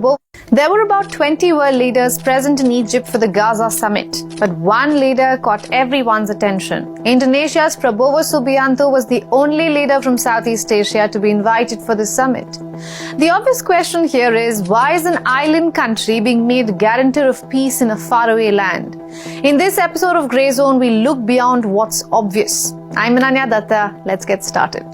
There were about 20 world leaders present in Egypt for the Gaza summit, but one leader caught everyone's attention. Indonesia's Prabowo Subianto was the only leader from Southeast Asia to be invited for the summit. The obvious question here is, why is an island country being made guarantor of peace in a faraway land? In this episode of Grey Zone, we look beyond what's obvious. I'm Mendunia Datta. Let's get started.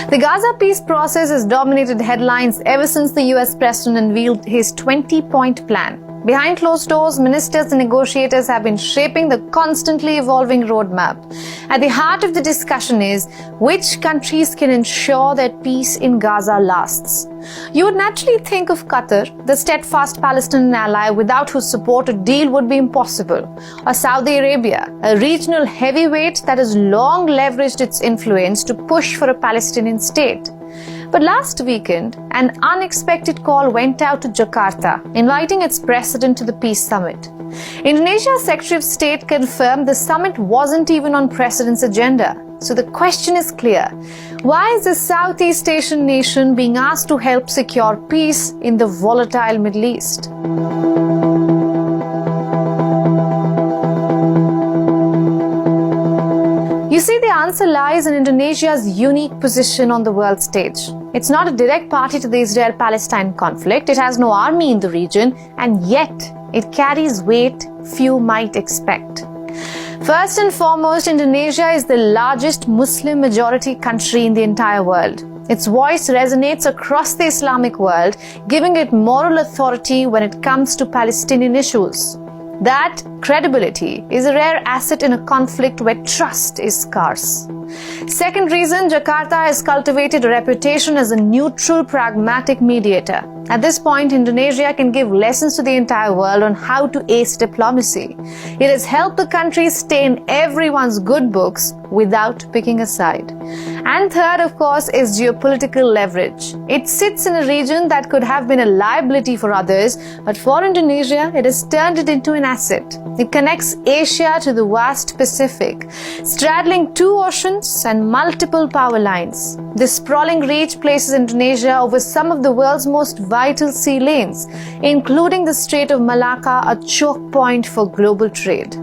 The Gaza peace process has dominated headlines ever since the US president unveiled his 20-point plan. Behind closed doors, ministers and negotiators have been shaping the constantly evolving roadmap. At the heart of the discussion is which countries can ensure that peace in Gaza lasts. You would naturally think of Qatar, the steadfast Palestinian ally without whose support a deal would be impossible, or Saudi Arabia, a regional heavyweight that has long leveraged its influence to push for a Palestinian state. But last weekend, an unexpected call went out to Jakarta, inviting its president to the peace summit. Indonesia's Secretary of State confirmed the summit wasn't even on president's agenda. So the question is clear. Why is the Southeast Asian nation being asked to help secure peace in the volatile Middle East? You see, the answer lies in Indonesia's unique position on the world stage. It's not a direct party to the Israel-Palestine conflict, it has no army in the region, and yet it carries weight few might expect. First and foremost, Indonesia is the largest Muslim-majority country in the entire world. Its voice resonates across the Islamic world, giving it moral authority when it comes to Palestinian issues. That credibility is a rare asset in a conflict where trust is scarce. Second reason, Jakarta has cultivated a reputation as a neutral, pragmatic mediator. At this point, Indonesia can give lessons to the entire world on how to ace diplomacy. It has helped the country stay in everyone's good books without picking a side. And third, of course, is geopolitical leverage. It sits in a region that could have been a liability for others, but for Indonesia, it has turned it into an asset. It connects Asia to the vast Pacific, straddling two oceans and multiple power lines. This sprawling reach places Indonesia over some of the world's most vital sea lanes, including the Strait of Malacca, a choke point for global trade.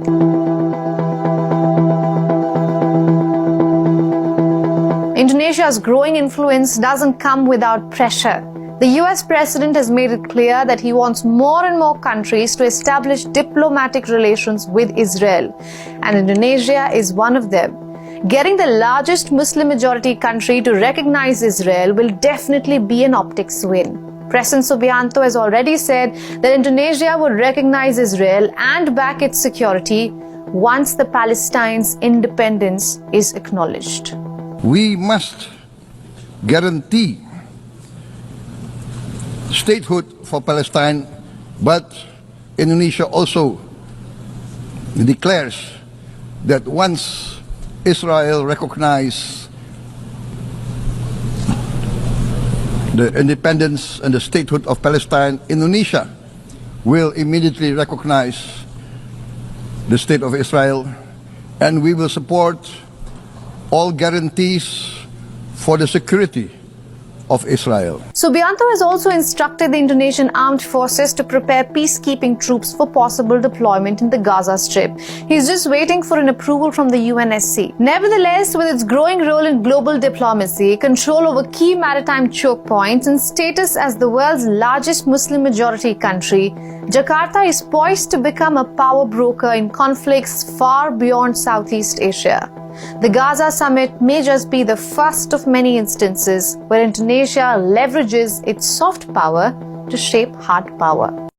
Indonesia's growing influence doesn't come without pressure. The US president has made it clear that he wants more and more countries to establish diplomatic relations with Israel, and Indonesia is one of them. Getting the largest Muslim-majority country to recognize Israel will definitely be an optics win. President Subianto has already said that Indonesia would recognize Israel and back its security once the Palestine's independence is acknowledged. We must guarantee statehood for Palestine, but Indonesia also declares that once Israel recognizes the independence and the statehood of Palestine, Indonesia will immediately recognize the state of Israel, and we will support all guarantees for the security of Israel. Subianto has also instructed the Indonesian armed forces to prepare peacekeeping troops for possible deployment in the Gaza Strip. He's just waiting for an approval from the UNSC. Nevertheless, with its growing role in global diplomacy, control over key maritime choke points, and status as the world's largest Muslim-majority country, Jakarta is poised to become a power broker in conflicts far beyond Southeast Asia. The Gaza summit may just be the first of many instances where Indonesia leverages its soft power to shape hard power.